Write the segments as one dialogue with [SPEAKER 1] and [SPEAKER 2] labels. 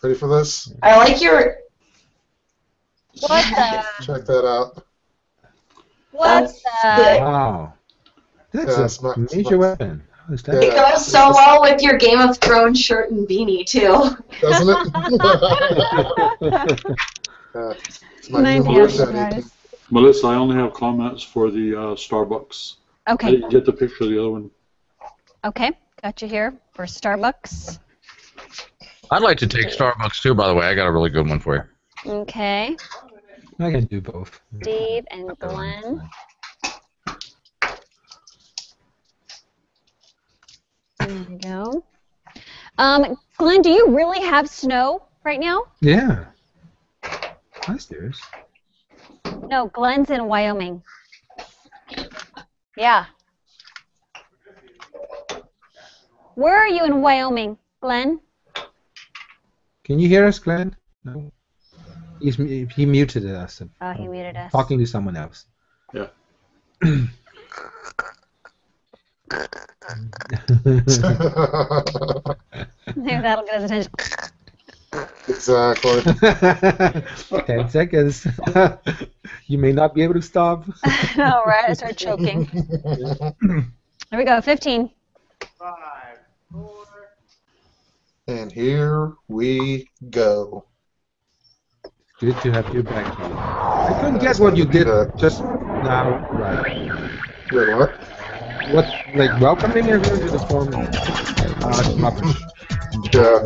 [SPEAKER 1] Ready for this?
[SPEAKER 2] I like your...
[SPEAKER 3] What the?
[SPEAKER 1] Check that out.
[SPEAKER 3] What
[SPEAKER 2] That's
[SPEAKER 3] the?
[SPEAKER 2] sick.
[SPEAKER 4] Wow. That's
[SPEAKER 1] Yeah,
[SPEAKER 4] a major weapon. How is that?
[SPEAKER 2] It
[SPEAKER 1] Yeah.
[SPEAKER 2] goes so well with your Game of Thrones shirt and beanie, too.
[SPEAKER 1] Doesn't it? It's my new
[SPEAKER 3] 90
[SPEAKER 1] machete.
[SPEAKER 3] guys.
[SPEAKER 5] Melissa, I only have comments for the Starbucks. I
[SPEAKER 3] Okay.
[SPEAKER 5] didn't get the picture of the other one.
[SPEAKER 3] Okay. Got you here for Starbucks.
[SPEAKER 6] I'd like to take Starbucks too, by the way. I got a really good one for you.
[SPEAKER 3] Okay.
[SPEAKER 4] I can do both.
[SPEAKER 3] Steve and Glenn. There we go. Glenn, do you really have snow right now?
[SPEAKER 4] Yeah. That's serious.
[SPEAKER 3] No, Glenn's in Wyoming. Yeah. Where are you in Wyoming, Glenn?
[SPEAKER 4] Can you hear us, Glenn? No. He muted us.
[SPEAKER 3] Oh, he muted us.
[SPEAKER 4] Talking to someone else.
[SPEAKER 5] Yeah.
[SPEAKER 3] Maybe that'll get his attention.
[SPEAKER 1] Exactly.
[SPEAKER 4] 10 seconds. You may not be able to stop.
[SPEAKER 3] All right, I start choking. There we go, 15.
[SPEAKER 7] 5, 4.
[SPEAKER 1] And here we go.
[SPEAKER 4] Good to have you back here. I couldn't guess what you did just now. Right.
[SPEAKER 1] Wait, what?
[SPEAKER 4] What, like welcoming everyone to the forum? It's rubbish.
[SPEAKER 1] Yeah.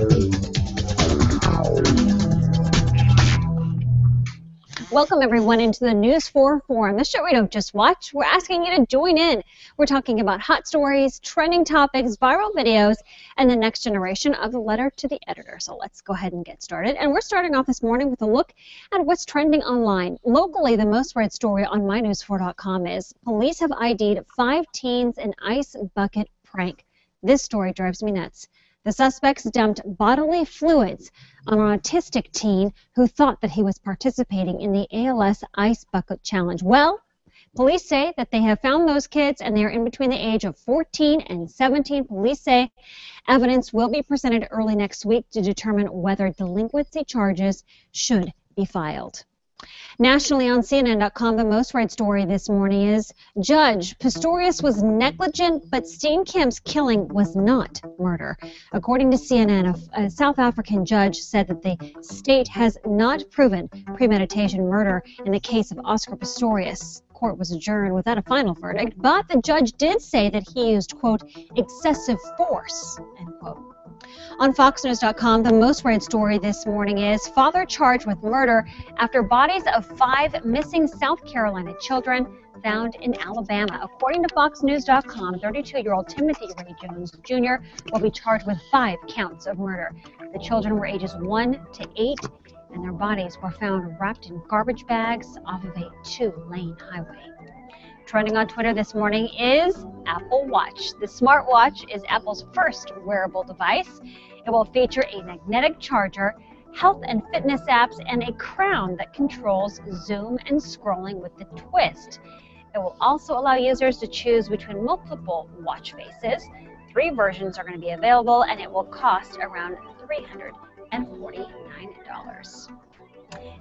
[SPEAKER 3] Welcome everyone into the News 4 Forum. The show we don't just watch, we're asking you to join in. We're talking about hot stories, trending topics, viral videos, and the next generation of the letter to the editor. So let's go ahead and get started. And we're starting off this morning with a look at what's trending online. Locally, the most read story on mynews4.com is police have ID'd 5 teens in ice bucket prank. This story drives me nuts. The suspects dumped bodily fluids on an autistic teen who thought that he was participating in the ALS Ice Bucket Challenge. Well, police say that they have found those kids and they are in between the age of 14 and 17. Police say evidence will be presented early next week to determine whether delinquency charges should be filed. Nationally on CNN.com, the most read story this morning is Judge Pistorius was negligent, but Steen Kim's killing was not murder. According to CNN, a South African judge said that the state has not proven premeditation murder in the case of Oscar Pistorius. Court was adjourned without a final verdict, but the judge did say that he used, quote, excessive force, end quote. On FoxNews.com, the most read story this morning is father charged with murder after bodies of 5 missing South Carolina children found in Alabama. According to FoxNews.com, 32-year-old Timothy Ray Jones Jr. will be charged with 5 counts of murder. The children were ages 1 to 8, and their bodies were found wrapped in garbage bags off of a 2-lane highway. Trending on Twitter this morning is Apple Watch. The smartwatch is Apple's first wearable device. It will feature a magnetic charger, health and fitness apps, and a crown that controls zoom and scrolling with the twist. It will also allow users to choose between multiple watch faces. 3 versions are going to be available, and it will cost around $349.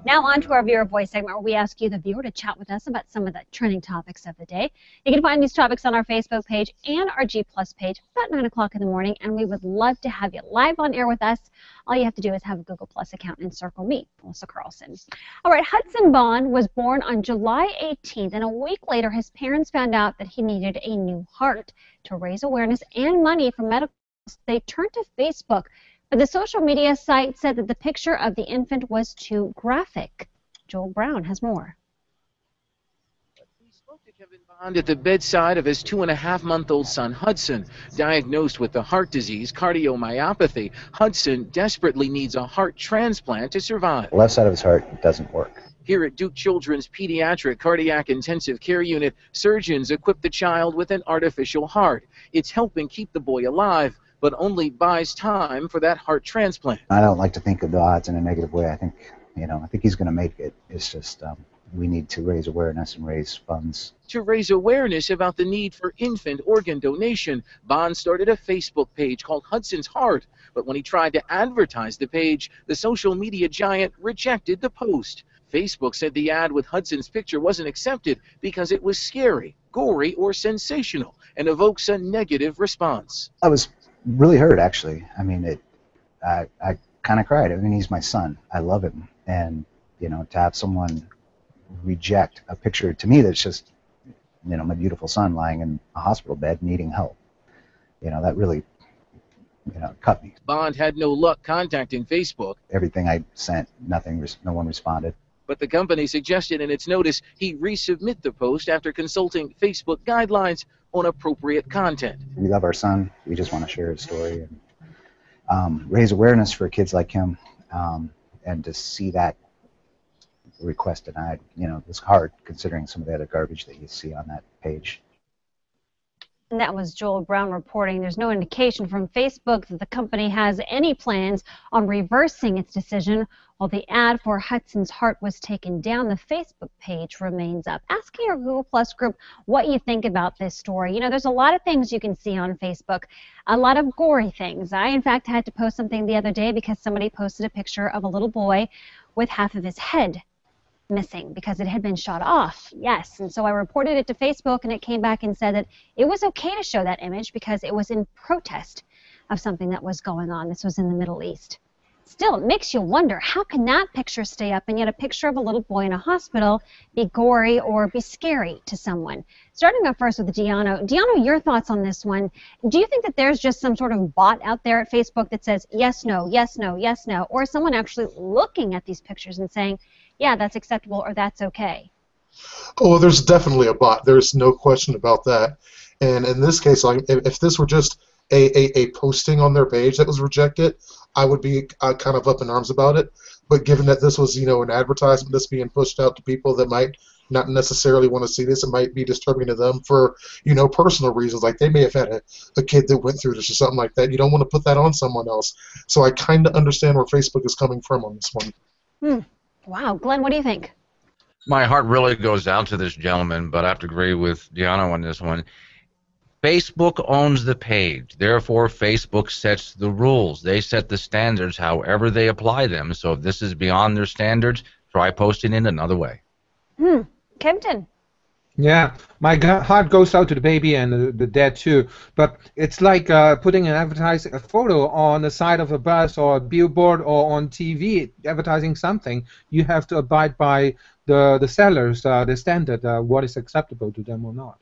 [SPEAKER 3] Now on to our viewer voice segment where we ask you, the viewer, to chat with us about some of the trending topics of the day. You can find these topics on our Facebook page and our G Plus page about 9 o'clock in the morning, and we would love to have you live on air with us. All you have to do is have a Google Plus account and circle me, Melissa Carlson. All right, Hudson Bond was born on July 18th, and a week later his parents found out that he needed a new heart. To raise awareness and money for medical, they turned to Facebook. But the social media site said that the picture of the infant was too graphic. Joel Brown has more.
[SPEAKER 8] We spoke to Kevin Bond at the bedside of his 2.5-month-old son, Hudson. Diagnosed with the heart disease cardiomyopathy, Hudson desperately needs a heart transplant to survive.
[SPEAKER 9] The left side of his heart doesn't work.
[SPEAKER 8] Here at Duke Children's Pediatric Cardiac Intensive Care Unit, surgeons equip the child with an artificial heart. It's helping keep the boy alive, but only buys time for that heart transplant.
[SPEAKER 9] I don't like to think of the odds in a negative way. I think he's going to make it. It's just we need to raise awareness and raise funds.
[SPEAKER 8] To raise awareness about the need for infant organ donation, Bond started a Facebook page called Hudson's Heart. But when he tried to advertise the page, the social media giant rejected the post. Facebook said the ad with Hudson's picture wasn't accepted because it was scary, gory, or sensational, and evokes a negative response.
[SPEAKER 9] I was really hurt, actually. I mean, I kind of cried. I mean, he's my son. I love him. And, you know, to have someone reject a picture to me that's just, you know, my beautiful son lying in a hospital bed needing help, you know, that really, you know, cut me.
[SPEAKER 8] Bond had no luck contacting Facebook.
[SPEAKER 9] Everything I sent, no one responded.
[SPEAKER 8] But the company suggested in its notice he resubmit the post after consulting Facebook guidelines on appropriate content.
[SPEAKER 9] We love our son. We just want to share his story and raise awareness for kids like him. And to see that request denied, you know, it's hard considering some of the other garbage that you see on that page.
[SPEAKER 3] And that was Joel Brown reporting. There's no indication from Facebook that the company has any plans on reversing its decision. While the ad for Hudson's Heart was taken down, the Facebook page remains up. Asking our Google Plus group what you think about this story. You know, there's a lot of things you can see on Facebook, a lot of gory things. I, in fact, had to post something the other day because somebody posted a picture of a little boy with half of his head missing because it had been shot off. Yes, and so I reported it to Facebook, and it came back and said that it was okay to show that image because it was in protest of something that was going on. This was in the Middle East. Still, it makes you wonder, how can that picture stay up and yet a picture of a little boy in a hospital be gory or be scary to someone? Starting off first with Deanna. Deanna, your thoughts on this one. Do you think that there's just some sort of bot out there at Facebook that says yes, no, yes, no, yes, no, or is someone actually looking at these pictures and saying, yeah, that's acceptable or that's okay?
[SPEAKER 1] Oh, there's definitely a bot. There's no question about that. And in this case, like, if this were just a posting on their page that was rejected, I would be kind of up in arms about it. But given that this was, you know, an advertisement that's being pushed out to people that might not necessarily want to see this, it might be disturbing to them for, you know, personal reasons. Like they may have had a kid that went through this or something like that. You don't want to put that on someone else. So I kind of understand where Facebook is coming from on this one.
[SPEAKER 3] Wow. Glenn, what do you think?
[SPEAKER 6] My heart really goes out to this gentleman, but I have to agree with Deanna on this one. Facebook owns the page. Therefore, Facebook sets the rules. They set the standards however they apply them. So if this is beyond their standards, try posting it another way.
[SPEAKER 3] Kempton.
[SPEAKER 4] Yeah, my heart goes out to the baby and the dad too. But it's like putting a photo on the side of a bus or a billboard or on TV, advertising something. You have to abide by the sellers, the standard, what is acceptable to them or not.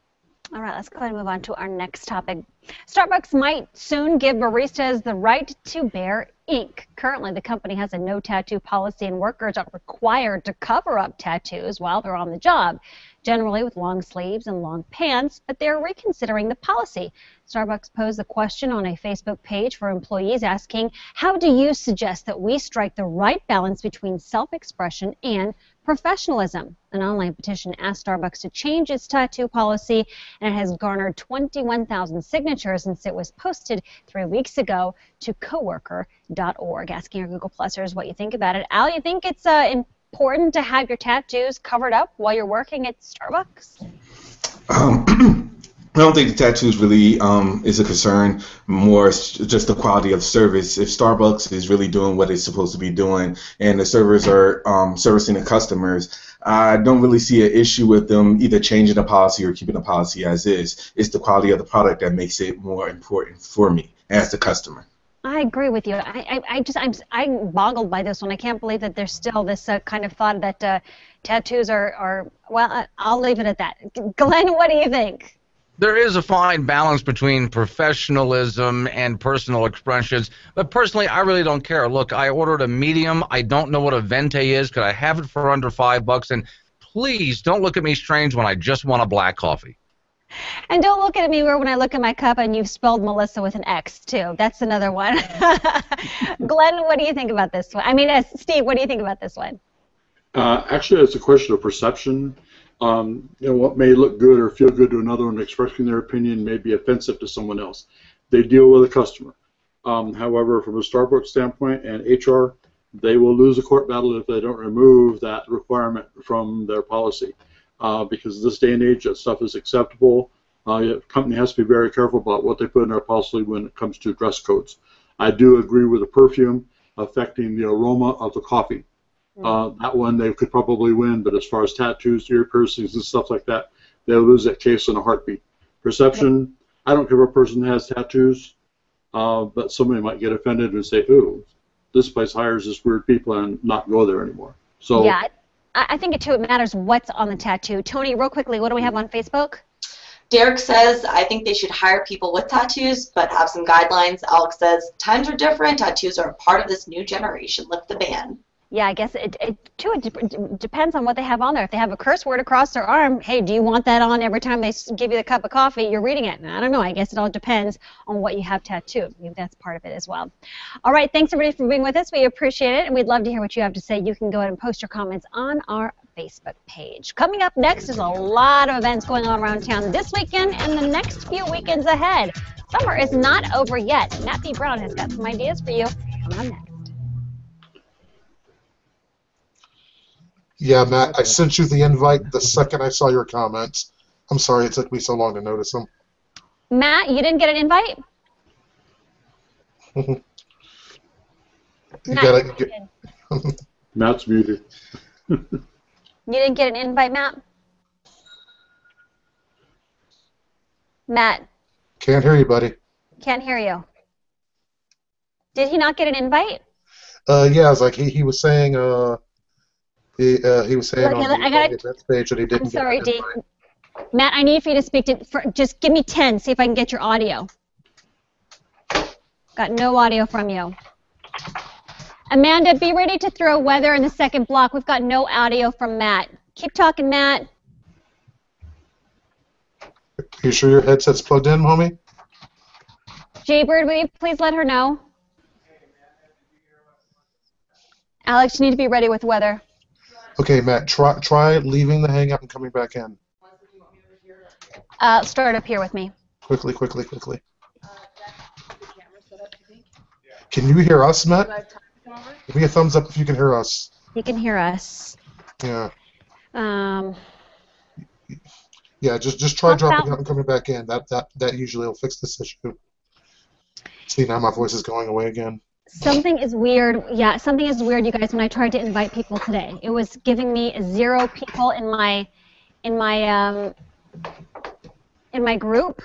[SPEAKER 3] All right, let's go ahead and move on to our next topic. Starbucks might soon give baristas the right to bear ink. Currently, the company has a no tattoo policy, and workers are required to cover up tattoos while they're on the job, generally with long sleeves and long pants, but they're reconsidering the policy. Starbucks posed the question on a Facebook page for employees asking, how do you suggest that we strike the right balance between self-expression and professionalism? An online petition asked Starbucks to change its tattoo policy, and it has garnered 21,000 signatures since it was posted 3 weeks ago to coworker.org. Asking our Google Plusers what you think about it. Al, you think it's important to have your tattoos covered up while you're working at Starbucks?
[SPEAKER 10] I don't think the tattoos really is a concern. More just the quality of service. If Starbucks is really doing what it's supposed to be doing, and the servers are servicing the customers, I don't really see an issue with them either changing the policy or keeping the policy as is. It's the quality of the product that makes it more important for me as the customer.
[SPEAKER 3] I agree with you. I'm boggled by this one. I can't believe that there's still this kind of thought that tattoos are well, I'll leave it at that. Glenn, what do you think?
[SPEAKER 6] There is a fine balance between professionalism and personal expressions, but personally, I really don't care. Look, I ordered a medium. I don't know what a venti is. Could I have it for under $5? And please don't look at me strange when I just want a black coffee.
[SPEAKER 3] And don't look at me weird when I look at my cup and you've spelled Melissa with an X, too. That's another one. Glenn, what do you think about this one? I mean, Steve, what do you think about this one?
[SPEAKER 5] Actually, it's a question of perception. You know, what may look good or feel good to another one, expressing their opinion may be offensive to someone else. They deal with a customer. However, from a Starbucks standpoint and HR, they will lose a court battle if they don't remove that requirement from their policy. Because this day and age, that stuff is acceptable. The company has to be very careful about what they put in their policy when it comes to dress codes. I do agree with the perfume affecting the aroma of the coffee. That one they could probably win, but as far as tattoos, ear piercings, and stuff like that, they'll lose that case in a heartbeat. Perception, I don't care if a person has tattoos, but somebody might get offended and say, ooh, this place hires this weird people and not go there anymore. So
[SPEAKER 3] Yeah, I think it matters what's on the tattoo. Tony, real quickly, what do we have on Facebook?
[SPEAKER 2] Derek says, I think they should hire people with tattoos, but have some guidelines. Alex says, times are different. Tattoos are a part of this new generation. Lift the ban.
[SPEAKER 3] Yeah, I guess it depends on what they have on there. If they have a curse word across their arm, hey, do you want that on every time they give you the cup of coffee? You're reading it. I don't know. I guess it all depends on what you have tattooed. Maybe that's part of it as well. All right, thanks everybody for being with us. We appreciate it, and we'd love to hear what you have to say. You can go ahead and post your comments on our Facebook page. Coming up next is a lot of events going on around town this weekend and the next few weekends ahead. Summer is not over yet. Matt B. Brown has got some ideas for you. Come on next.
[SPEAKER 1] Yeah, Matt, I sent you the invite the second I saw your comments. I'm sorry it took me so long to notice them.
[SPEAKER 3] Matt, you didn't get an invite?
[SPEAKER 5] Matt's muted.
[SPEAKER 3] You didn't get an invite, Matt? Matt.
[SPEAKER 1] Can't hear you, buddy.
[SPEAKER 3] Can't hear you. Did he not get an invite?
[SPEAKER 1] Yeah, I was like he was saying he was saying
[SPEAKER 3] Okay,
[SPEAKER 1] on the events page that he didn't.
[SPEAKER 3] I'm sorry, Dee. Matt, I need for you to speak to. Just give me 10. See if I can get your audio. Got no audio from you. Amanda, be ready to throw weather in the second block. We've got no audio from Matt. Keep talking, Matt.
[SPEAKER 1] You sure your headset's plugged in, homie?
[SPEAKER 3] Jaybird, will you please let her know? Alex, you need to be ready with weather.
[SPEAKER 1] Okay, Matt, try leaving the hangout and coming back in.
[SPEAKER 3] Start up here with me.
[SPEAKER 1] Quickly. Can you hear us, Matt? Give me a thumbs up if you can hear us.
[SPEAKER 3] You can hear us.
[SPEAKER 1] Yeah.
[SPEAKER 3] Yeah,
[SPEAKER 1] just try dropping out and coming back in. That usually will fix this issue. See, now my voice is going away again.
[SPEAKER 3] Something is weird. Yeah, something is weird, you guys. When I tried to invite people today, it was giving me 0 people in my group.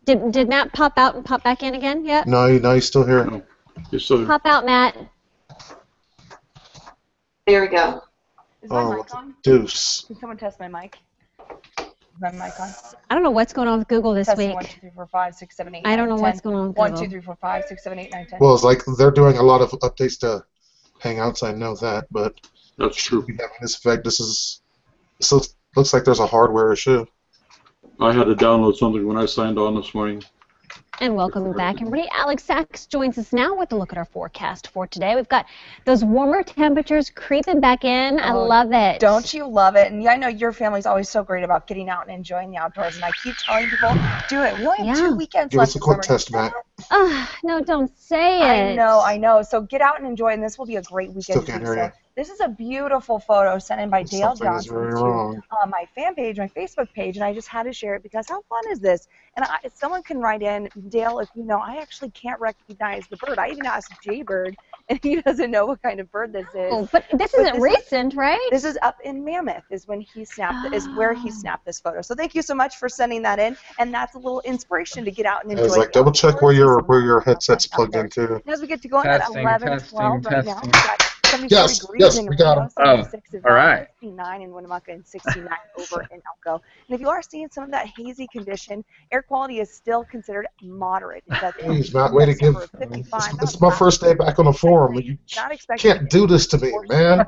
[SPEAKER 3] Did Matt pop out and pop back in again yet?
[SPEAKER 1] No, he's still here. No.
[SPEAKER 5] He's still here.
[SPEAKER 3] Pop out, Matt.
[SPEAKER 2] There we go.
[SPEAKER 11] Is my mic on?
[SPEAKER 1] Deuce.
[SPEAKER 11] Can someone test my mic? Is my mic on?
[SPEAKER 3] I don't know what's going on with Google this
[SPEAKER 11] Testing
[SPEAKER 3] week.
[SPEAKER 11] 1, 2, 3, 4, 5, 6, 7, 8, 9,
[SPEAKER 3] I don't know
[SPEAKER 11] 10.
[SPEAKER 3] what's going on with
[SPEAKER 11] 1,
[SPEAKER 3] Google.
[SPEAKER 11] 2, 3, 4, 5, 6, 7, 8, 9, 10.
[SPEAKER 1] Well, it's like they're doing a lot of updates to Hangouts. I know that, but
[SPEAKER 5] that's true.
[SPEAKER 1] Having this effect, this looks like there's a hardware issue.
[SPEAKER 5] I had to download something when I signed on this morning.
[SPEAKER 3] And welcome back, everybody. Alex Sachs joins us now with a look at our forecast for today. We've got those warmer temperatures creeping back in. I love it.
[SPEAKER 11] Don't you love it? And yeah, I know your family's always so great about getting out and enjoying the outdoors, and I keep telling people, do it. We only have 2 weekends
[SPEAKER 1] Give
[SPEAKER 11] left.
[SPEAKER 1] us a quick test, Matt.
[SPEAKER 3] No, don't say it.
[SPEAKER 11] I know. So get out and enjoy, and this will be a great weekend.
[SPEAKER 1] Still can't hear you.
[SPEAKER 11] This is a beautiful photo sent in by Dale
[SPEAKER 1] Something is
[SPEAKER 11] Johnson
[SPEAKER 1] very
[SPEAKER 11] to
[SPEAKER 1] wrong.
[SPEAKER 11] my fan page, my Facebook page, and I just had to share it because how fun is this? And if someone can write in, Dale, if you know, I actually can't recognize the bird. I even asked Jaybird, and he doesn't know what kind of bird this is.
[SPEAKER 3] Oh, but this isn't recent, right?
[SPEAKER 11] This is up in Mammoth, is when he snapped, is where he snapped this photo. So thank you so much for sending that in, and that's a little inspiration to get out and enjoy.
[SPEAKER 1] I was like, double check where your headset's plugged into.
[SPEAKER 11] As we get to going at 11:12 right now, we've got 74
[SPEAKER 1] Yes,
[SPEAKER 11] degrees in
[SPEAKER 1] we got 'em.
[SPEAKER 11] Reno, 76 in
[SPEAKER 12] all right.
[SPEAKER 11] Valley, 69 in Winnemucca, and 69 over in Elko. And if you are seeing some of that hazy condition, air quality is still considered moderate.
[SPEAKER 1] Jeez, Matt, way to give. This is my first day back on the forum. You can't do this to me, man.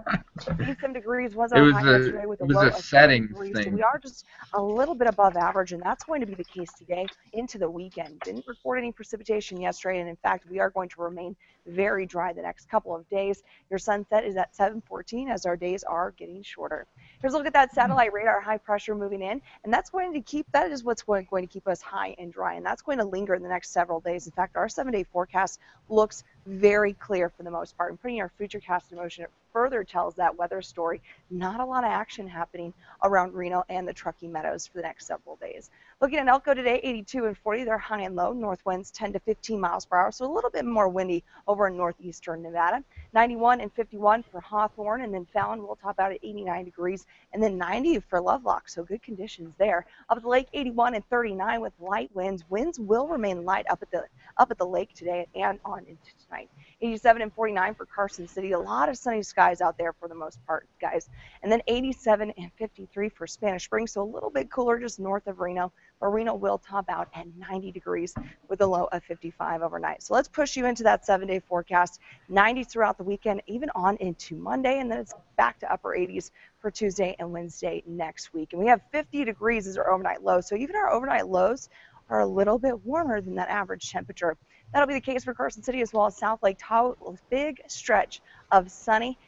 [SPEAKER 11] 87 degrees was
[SPEAKER 12] It
[SPEAKER 11] our
[SPEAKER 12] was
[SPEAKER 11] high
[SPEAKER 12] a-
[SPEAKER 11] yesterday with a
[SPEAKER 12] it was
[SPEAKER 11] low
[SPEAKER 12] a
[SPEAKER 11] of
[SPEAKER 12] settings
[SPEAKER 11] 7 degrees. So
[SPEAKER 12] thing.
[SPEAKER 11] we are just a little bit above average, and that's going to be the case today into the weekend. Didn't report any precipitation yesterday, and in fact, we are going to remain very dry the next couple of days. Your sunset is at 7:14 as our days are getting shorter. Here's a look at that satellite radar high pressure moving in, and that's going to keep, that is what's going to keep us high and dry, and that's going to linger in the next several days. In fact, our 7-day forecast looks very clear for the most part, and putting our futurecast in motion, it further tells that weather story. Not a lot of action happening around Reno and the Truckee Meadows for the next several days. Looking at Elko today, 82 and 40, they're high and low. North winds 10 to 15 miles per hour, so a little bit more windy over in northeastern Nevada. 91 and 51 for Hawthorne, and then Fallon will top out at 89 degrees, and then 90 for Lovelock, so good conditions there. Up at the lake, 81 and 39 with light winds. Winds will remain light up at the lake today and on into tonight. 87 and 49 for Carson City. A lot of sunny skies out there for the most part, guys. And then 87 and 53 for Spanish Springs, so a little bit cooler just north of Reno. But Reno will top out at 90 degrees with a low of 55 overnight. So let's push you into that 7-day forecast. 90s throughout the weekend, even on into Monday, and then it's back to upper 80s for Tuesday and Wednesday next week. And we have 50 degrees as our overnight low. So even our overnight lows are a little bit warmer than that average temperature. That'll be the case for Carson City as well as South Lake Tahoe. A big stretch of sunny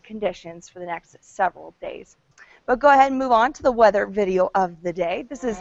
[SPEAKER 11] conditions for the next several days. But go ahead and move on to the weather video of the day. This is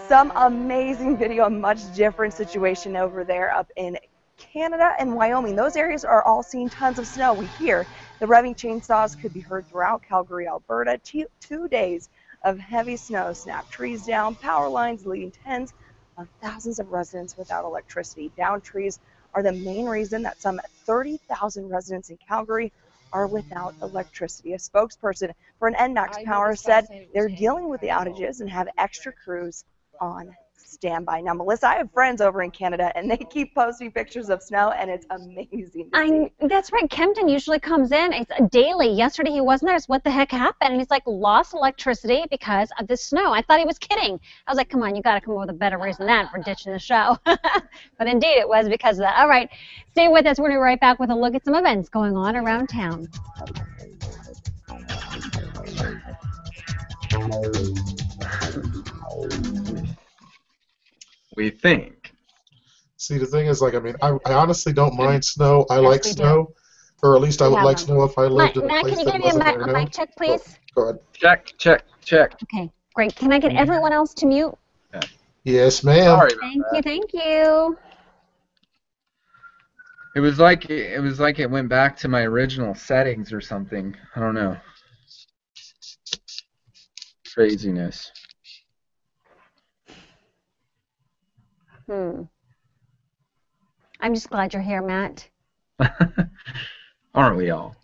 [SPEAKER 11] some amazing video, a much different situation over there up in Canada and Wyoming. Those areas are all seeing tons of snow. We hear the revving chainsaws could be heard throughout Calgary, Alberta. 2 days of heavy snow snapped trees down, power lines leaving tens of thousands of residents without electricity. Downed trees are the main reason that some 30,000 residents in Calgary are without electricity. A spokesperson for an NMAX Power said they're dealing with the outages and have extra crews on standby. Now, Melissa, I have friends over in Canada, and they keep posting pictures of snow, and it's amazing to see.
[SPEAKER 3] That's right. Kempton usually comes in. It's daily. Yesterday he wasn't there. So what the heck happened? And he's like, lost electricity because of the snow. I thought he was kidding. I was like, come on, you got to come up with a better reason than that for ditching the show. But indeed, it was because of that. All right, stay with us. We're going to be right back with a look at some events going on around town.
[SPEAKER 12] We think.
[SPEAKER 1] See, the thing is, like, I mean, I honestly don't mind snow. I like snow, or at least I would like snow if I lived in a
[SPEAKER 3] Matt,
[SPEAKER 1] place
[SPEAKER 3] can you
[SPEAKER 1] that
[SPEAKER 3] give me
[SPEAKER 1] wasn't
[SPEAKER 3] a mic check, please?
[SPEAKER 1] Go ahead.
[SPEAKER 12] Check.
[SPEAKER 3] Okay, great. Can I get everyone else to mute?
[SPEAKER 1] Yes, ma'am.
[SPEAKER 12] Sorry about
[SPEAKER 3] Thank
[SPEAKER 12] that.
[SPEAKER 3] Thank you.
[SPEAKER 12] It was like it went back to my original settings or something. I don't know. Craziness.
[SPEAKER 3] I'm just glad you're here, Matt.
[SPEAKER 12] Aren't we all?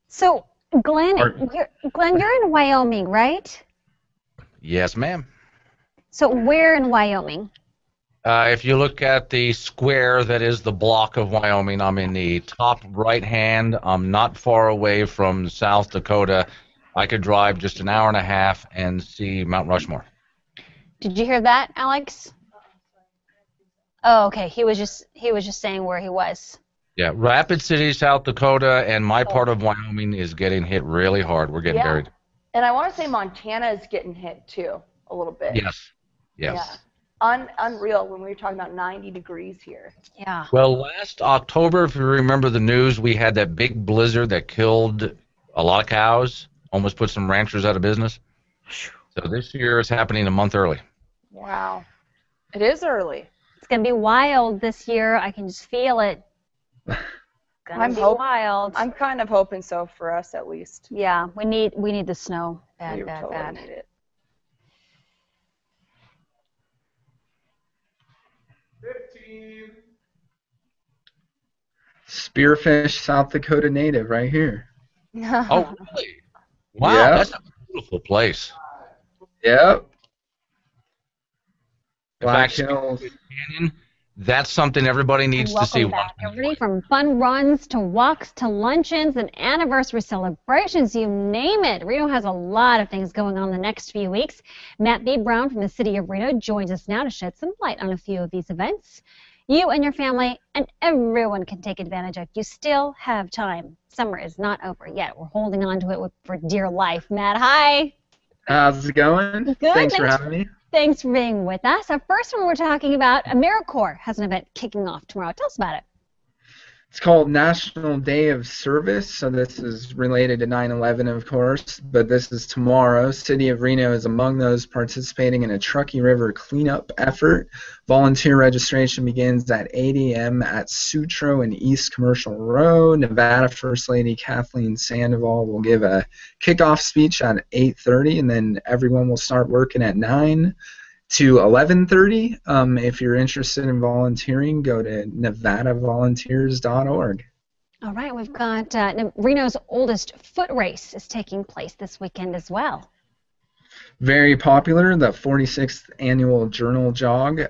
[SPEAKER 3] So, Glenn, you're in Wyoming, right?
[SPEAKER 6] Yes, ma'am.
[SPEAKER 3] So, where in Wyoming?
[SPEAKER 6] If you look at the square that is the block of Wyoming, I'm in the top right hand. I'm not far away from South Dakota. I could drive just an hour and a half and see Mount Rushmore.
[SPEAKER 3] Did you hear that, Alex? Oh, okay. He was just saying where he was.
[SPEAKER 6] Yeah, Rapid City, South Dakota, and my part of Wyoming is getting hit really hard. We're getting buried.
[SPEAKER 11] And I want to say Montana is getting hit too, a little bit.
[SPEAKER 6] Yes.
[SPEAKER 11] Yeah. Unreal when we were talking about 90 degrees here.
[SPEAKER 3] Yeah.
[SPEAKER 6] Well, last October, if you remember the news, we had that big blizzard that killed a lot of cows, almost put some ranchers out of business. So this year is happening a month early.
[SPEAKER 11] Wow. It is early.
[SPEAKER 3] It's going to be wild this year. I can just feel it. Wild.
[SPEAKER 11] I'm kind of hoping so for us at least.
[SPEAKER 3] Yeah, we need the snow. Bad.
[SPEAKER 11] Need it.
[SPEAKER 12] 15. Spearfish, South Dakota native, right here.
[SPEAKER 6] Oh, really? Wow,
[SPEAKER 12] Yeah.
[SPEAKER 6] That's a beautiful place.
[SPEAKER 12] Yep.
[SPEAKER 6] In
[SPEAKER 12] Black
[SPEAKER 6] fact,
[SPEAKER 12] Hills.
[SPEAKER 6] Canyon, that's something everybody needs to see.
[SPEAKER 3] Welcome back, everybody. From fun runs to walks to luncheons and anniversary celebrations, you name it. Reno has a lot of things going on the next few weeks. Matt B. Brown from the city of Reno joins us now to shed some light on a few of these events. You and your family and everyone can take advantage of. You still have time. Summer is not over yet. We're holding on to it for dear life. Matt, hi.
[SPEAKER 12] How's it going?
[SPEAKER 3] Good.
[SPEAKER 12] Thanks for having me.
[SPEAKER 3] Thanks for being with us. Our first one we're talking about, AmeriCorps has an event kicking off tomorrow. Tell us about it.
[SPEAKER 12] It's called National Day of Service, so this is related to 9/11, of course, but this is tomorrow. City of Reno is among those participating in a Truckee River cleanup effort. Volunteer registration begins at 8 a.m. at Sutro and East Commercial Road. Nevada First Lady Kathleen Sandoval will give a kickoff speech at 8:30, and then everyone will start working at 9 to 11:30. If you're interested in volunteering, go to nevadavolunteers.org.
[SPEAKER 3] All right, we've got Reno's oldest foot race is taking place this weekend as well.
[SPEAKER 12] Very popular, the 46th annual Journal Jog.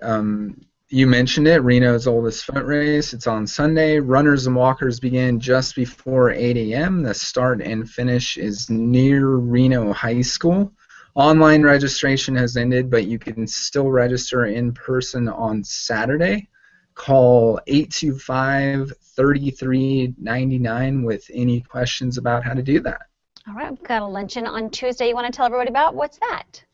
[SPEAKER 12] You mentioned it, Reno's oldest foot race. It's on Sunday. Runners and walkers begin just before 8 a.m. The start and finish is near Reno High School. Online registration has ended, but you can still register in person on Saturday. Call 825-3399 with any questions about how to do that.
[SPEAKER 3] All right, we've got a luncheon on Tuesday you want to tell everybody about. What's that?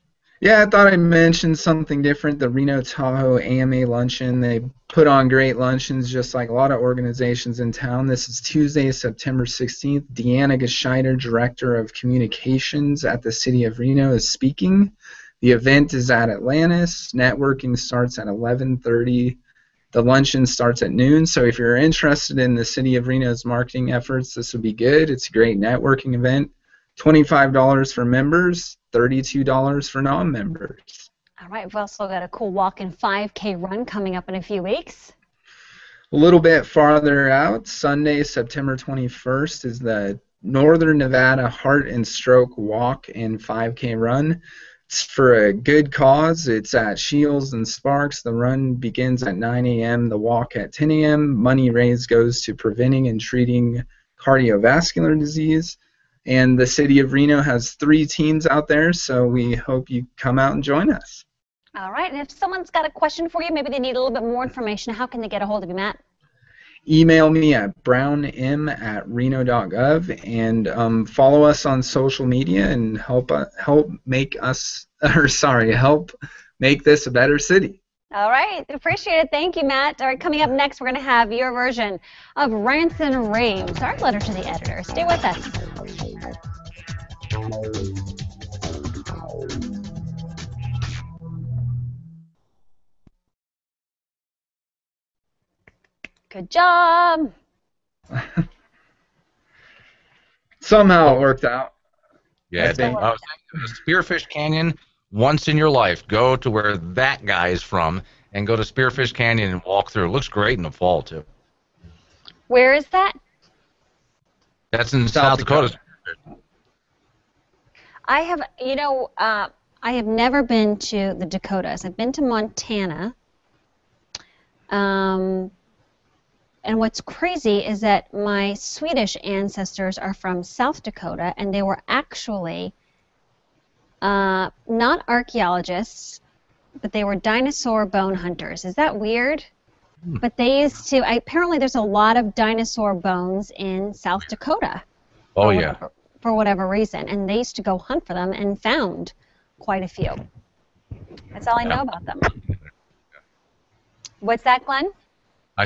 [SPEAKER 12] Yeah, I thought I'd mention something different, the Reno Tahoe AMA Luncheon. They put on great luncheons just like a lot of organizations in town. This is Tuesday, September 16th. Deanna Gescheiter, Director of Communications at the City of Reno, is speaking. The event is at Atlantis. Networking starts at 11:30. The luncheon starts at noon, so if you're interested in the City of Reno's marketing efforts, this would be good. It's a great networking event. $25 for members, $32 for non-members.
[SPEAKER 3] All right, we've also got a cool walk and 5K run coming up in a few weeks.
[SPEAKER 12] A little bit farther out, Sunday, September 21st, is the Northern Nevada Heart and Stroke Walk and 5K run. It's for a good cause. It's at Shields and Sparks. The run begins at 9 a.m., the walk at 10 a.m. Money raised goes to preventing and treating cardiovascular disease. And the City of Reno has 3 teams out there, so we hope you come out and join us.
[SPEAKER 3] All right, and if someone's got a question for you, maybe they need a little bit more information, how can they get a hold of you, Matt?
[SPEAKER 12] Email me at brownim@reno.gov and follow us on social media and help make this a better city.
[SPEAKER 3] All right, appreciate it. Thank you, Matt. All right, coming up next, we're going to have your version of Rants and Raves, our letter to the editor. Stay with us. Good job.
[SPEAKER 12] Somehow it worked out.
[SPEAKER 6] Yeah, Spearfish Canyon, once in your life, go to where that guy is from and go to Spearfish Canyon and walk through. It looks great in the fall, too.
[SPEAKER 3] Where is that?
[SPEAKER 6] That's in South Dakota.
[SPEAKER 3] I have, I have never been to the Dakotas. I've been to Montana. And what's crazy is that my Swedish ancestors are from South Dakota, and they were actually not archaeologists, but they were dinosaur bone hunters. Is that weird? But they used to, apparently there's a lot of dinosaur bones in South Dakota.
[SPEAKER 6] Oh, yeah.
[SPEAKER 3] For whatever reason. And they used to go hunt for them and found quite a few. That's all I know about them. What's that, Glenn?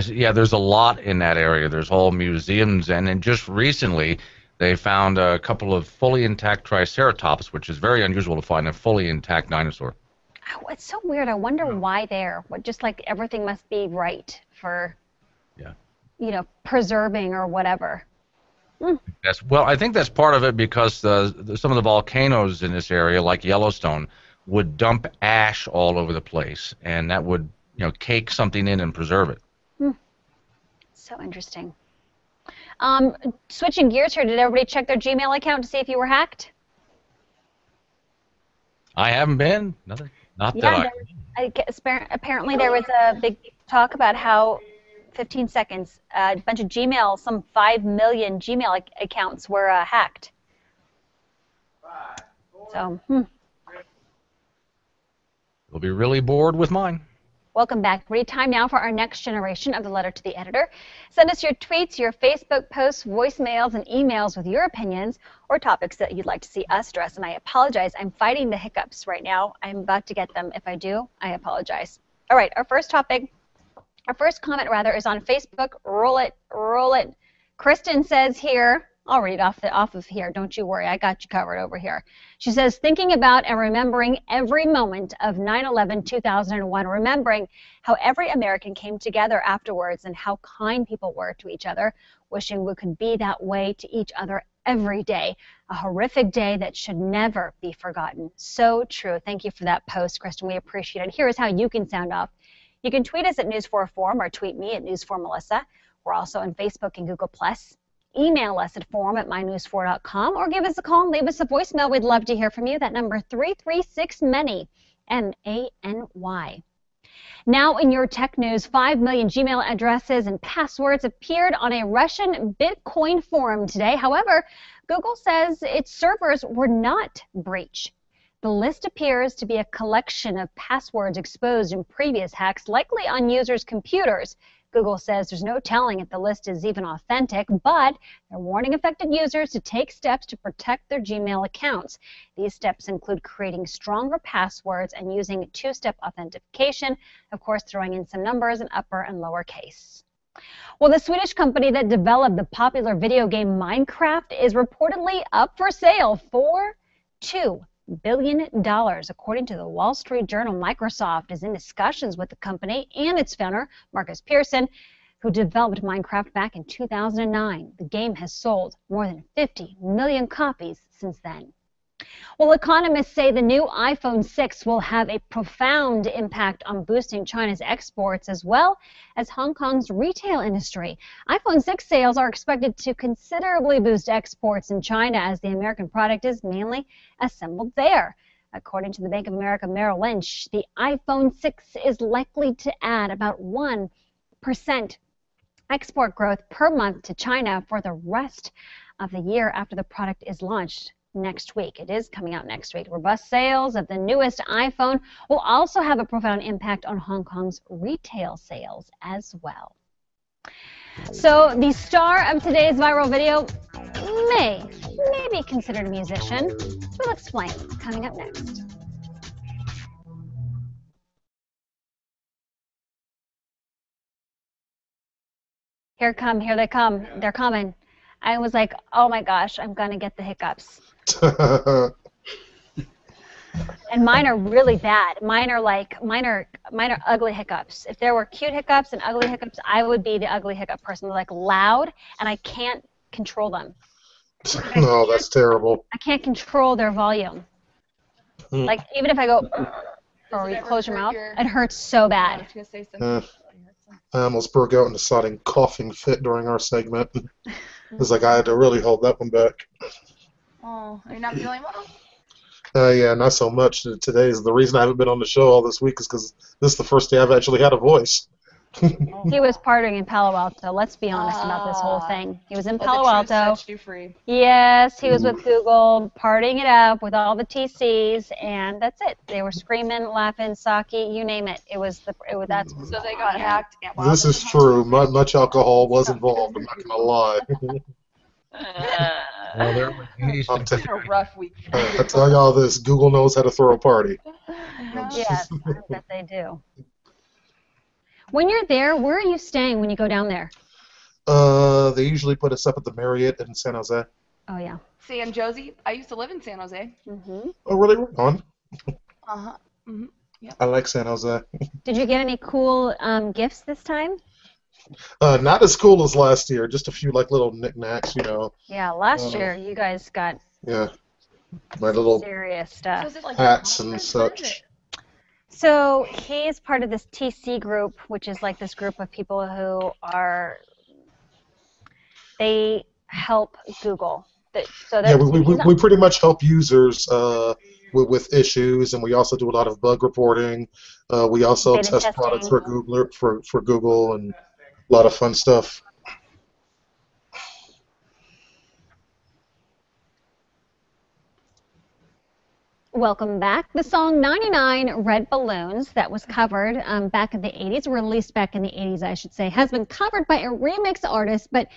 [SPEAKER 6] Yeah, there's a lot in that area. There's whole museums, and then just recently they found a couple of fully intact triceratops, which is very unusual to find a fully intact dinosaur.
[SPEAKER 3] Oh, it's so weird. I wonder why there. Just like everything must be right for, preserving or whatever.
[SPEAKER 6] Well, I think that's part of it because some of the volcanoes in this area, like Yellowstone, would dump ash all over the place, and that would, cake something in and preserve it.
[SPEAKER 3] So interesting. Switching gears here, did everybody check their Gmail account to see if you were hacked?
[SPEAKER 6] I haven't been. Nothing.
[SPEAKER 3] Apparently there was a big talk about how 15 seconds, a bunch of Gmail, some 5 million Gmail accounts were hacked. So,
[SPEAKER 6] You'll be really bored with mine.
[SPEAKER 3] Welcome back. Ready time now for our next generation of the letter to the editor. Send us your tweets, your Facebook posts, voicemails, and emails with your opinions or topics that you'd like to see us address. And I apologize. I'm fighting the hiccups right now. I'm about to get them. If I do, I apologize. All right, our first topic Our first comment, rather, is on Facebook. Roll it, roll it. Kristen says here, I'll read off of here. Don't you worry. I got you covered over here. She says, thinking about and remembering every moment of 9/11/2001, remembering how every American came together afterwards and how kind people were to each other, wishing we could be that way to each other every day. A horrific day that should never be forgotten. So true. Thank you for that post, Kristen. We appreciate it. Here is how you can sound off. You can tweet us at News4Forum or tweet me at News4Melissa. We're also on Facebook and Google+. Email us at forum@mynews4.com or give us a call and leave us a voicemail. We'd love to hear from you. That number 336-MANY, M-A-N-Y. Now in your tech news, 5 million Gmail addresses and passwords appeared on a Russian Bitcoin forum today. However, Google says its servers were not breached. The list appears to be a collection of passwords exposed in previous hacks, likely on users' computers. Google says there's no telling if the list is even authentic, but they're warning affected users to take steps to protect their Gmail accounts. These steps include creating stronger passwords and using two-step authentication, of course throwing in some numbers in upper and lower case. Well, the Swedish company that developed the popular video game Minecraft is reportedly up for sale for $2 billion. According to the Wall Street Journal, Microsoft is in discussions with the company and its founder, Marcus Pearson, who developed Minecraft back in 2009. The game has sold more than 50 million copies since then. Well, economists say the new iPhone 6 will have a profound impact on boosting China's exports as well as Hong Kong's retail industry. iPhone 6 sales are expected to considerably boost exports in China as the American product is mainly assembled there. According to the Bank of America Merrill Lynch, the iPhone 6 is likely to add about 1% export growth per month to China for the rest of the year after the product is launched next week. It is coming out next week. Robust sales of the newest iPhone will also have a profound impact on Hong Kong's retail sales as well. So the star of today's viral video may be considered a musician. We'll explain coming up next. Here they come. They're coming. I was like, oh my gosh, I'm gonna get the hiccups. And mine are really bad. Mine are ugly hiccups. If there were cute hiccups and ugly hiccups, I would be the ugly hiccup person. They're like loud, and I can't control them.
[SPEAKER 1] No, that's terrible.
[SPEAKER 3] I can't control their volume. Like even if I go, or you close your mouth, it hurts so bad.
[SPEAKER 1] I almost broke out in a sodding coughing fit during our segment. It was like I had to really hold that one back.
[SPEAKER 11] Oh, are you not feeling well?
[SPEAKER 1] Yeah, not so much. Today is the reason I haven't been on the show all this week is because this is the first day I've actually had a voice.
[SPEAKER 3] He was partying in Palo Alto. Let's be honest about this whole thing. He was in Palo Alto.
[SPEAKER 11] Set you free.
[SPEAKER 3] Yes, he was with Google, partying it up with all the TCs, and that's it. They were screaming, laughing, sake, you name it. That's.
[SPEAKER 11] So they got hacked.
[SPEAKER 1] This is true. Much alcohol was involved. I'm not gonna lie.
[SPEAKER 11] It's been a rough week.
[SPEAKER 1] I tell y'all this: Google knows how to throw a party.
[SPEAKER 3] Yes, I bet they do. When you're there, where are you staying when you go down there?
[SPEAKER 1] They usually put us up at the Marriott in San Jose.
[SPEAKER 3] Oh yeah.
[SPEAKER 11] See, and Josie, I used to live in San Jose.
[SPEAKER 1] Oh really? Right on.
[SPEAKER 11] Yep.
[SPEAKER 1] I like San Jose.
[SPEAKER 3] Did you get any cool gifts this time?
[SPEAKER 1] Not as cool as last year. Just a few like little knickknacks, you know.
[SPEAKER 3] Yeah, last year you guys got
[SPEAKER 1] my little
[SPEAKER 3] serious stuff.
[SPEAKER 11] So is it like
[SPEAKER 1] hats and such.
[SPEAKER 3] So he is part of this TC group, which is like this group of people who they help Google.
[SPEAKER 1] We pretty much help users with issues, and we also do a lot of bug reporting. We also
[SPEAKER 3] Beta
[SPEAKER 1] test
[SPEAKER 3] testing.
[SPEAKER 1] products for Google and a lot of fun stuff.
[SPEAKER 3] Welcome back. The song 99 Red Balloons that was covered back in the 80s, released back in the 80s, I should say, has been covered by a remix artist, but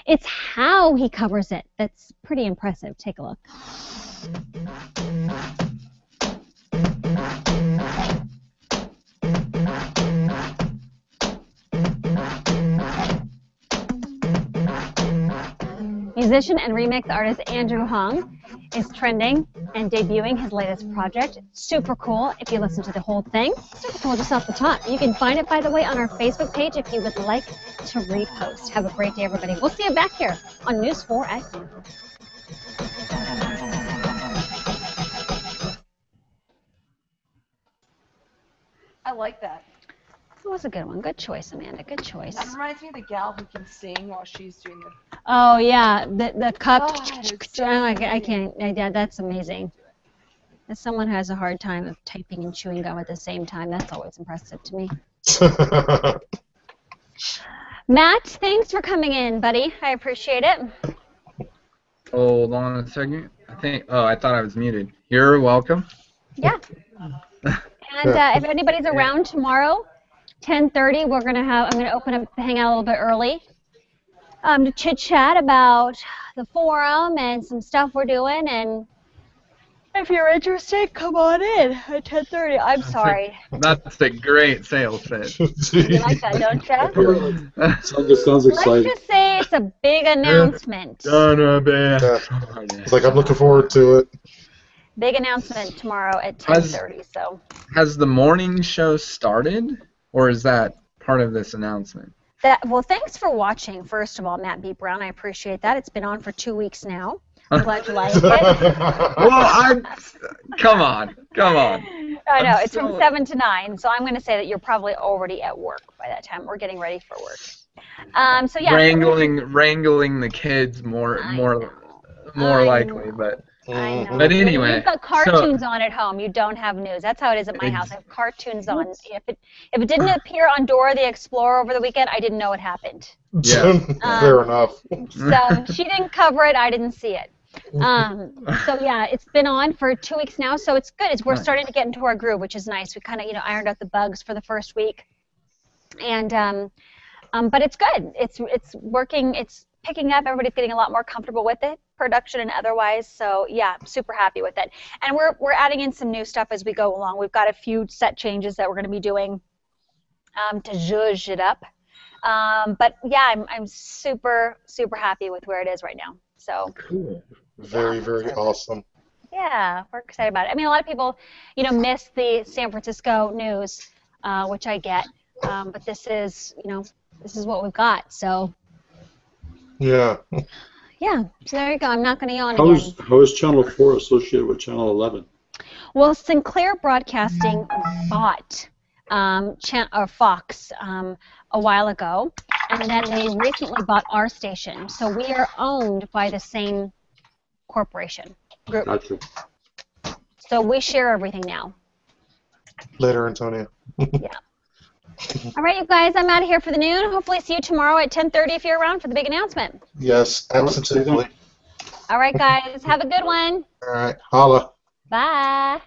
[SPEAKER 3] it's how he covers it that's pretty impressive. Take a look. Musician and remix artist Andrew Hung is trending and debuting his latest project. Super cool if you listen to the whole thing. Super cool just off the top. You can find it, by the way, on our Facebook page if you would like to repost. Have a great day, everybody. We'll see you back here on News 4 at noon.
[SPEAKER 11] I like that.
[SPEAKER 3] That was a good one. Good choice, Amanda. Good choice.
[SPEAKER 11] That reminds me of the gal who can sing while she's doing the.
[SPEAKER 3] Oh yeah, the cup.
[SPEAKER 11] it's so
[SPEAKER 3] I can't. Yeah, that's amazing. As someone who has a hard time of typing and chewing gum at the same time, that's always impressive to me. Matt, thanks for coming in, buddy. I appreciate it.
[SPEAKER 12] Hold on a second. I thought I was muted. You're welcome.
[SPEAKER 3] Yeah. And if anybody's around tomorrow, 10:30, I'm gonna open up, hang out a little bit early, to chit chat about the forum and some stuff we're doing. And if you're interested, come on in at 10:30. I'm sorry.
[SPEAKER 12] That's a great sales pitch.
[SPEAKER 3] You like that, don't you?
[SPEAKER 5] Sounds exciting.
[SPEAKER 3] Let's just say it's a big announcement.
[SPEAKER 1] It's like I'm looking forward to it.
[SPEAKER 3] Big announcement tomorrow at 10:30. So.
[SPEAKER 12] Has the morning show started, or is that part of this announcement?
[SPEAKER 3] Well, thanks for watching, first of all, Matt B. Brown. I appreciate that. It's been on for 2 weeks now. I'm glad you like it.
[SPEAKER 12] Well, come on.
[SPEAKER 3] I know, it's from 7 to 9, so I'm going to say that you're probably already at work by that time. We're getting ready for work. So yeah.
[SPEAKER 12] Wrangling the kids more likely, but.
[SPEAKER 3] I know.
[SPEAKER 12] But anyway,
[SPEAKER 3] you've got cartoons on at home. You don't have news. That's how it is at my house. I have cartoons on. If it didn't appear on Dora the Explorer over the weekend, I didn't know it happened.
[SPEAKER 12] Yeah.
[SPEAKER 1] Fair enough.
[SPEAKER 3] So she didn't cover it. I didn't see it. So yeah, it's been on for 2 weeks now. So it's good. We're starting to get into our groove, which is nice. We kind of ironed out the bugs for the first week, and but it's good. It's working. It's picking up. Everybody's getting a lot more comfortable with it, production and otherwise. So yeah, I'm super happy with it. And we're adding in some new stuff as we go along. We've got a few set changes that we're going to be doing to zhuzh it up. But yeah, I'm super happy with where it is right now. So
[SPEAKER 1] cool. Very awesome.
[SPEAKER 3] Yeah, we're excited about it. I mean, a lot of people, miss the San Francisco news, which I get. But this is what we've got. So.
[SPEAKER 1] Yeah.
[SPEAKER 3] Yeah, so there you go. I'm not going to yawn again.
[SPEAKER 5] How is Channel 4 associated with Channel 11?
[SPEAKER 3] Well, Sinclair Broadcasting bought Fox a while ago, and then they recently bought our station. So we are owned by the same corporation group.
[SPEAKER 5] Gotcha.
[SPEAKER 3] So we share everything now.
[SPEAKER 1] Later, Antonia.
[SPEAKER 3] Yeah. All right, you guys, I'm out of here for the noon. Hopefully see you tomorrow at 10:30 if you're around for the big announcement.
[SPEAKER 1] Yes, absolutely.
[SPEAKER 3] All right, guys, have a good one.
[SPEAKER 1] All right, holla.
[SPEAKER 3] Bye.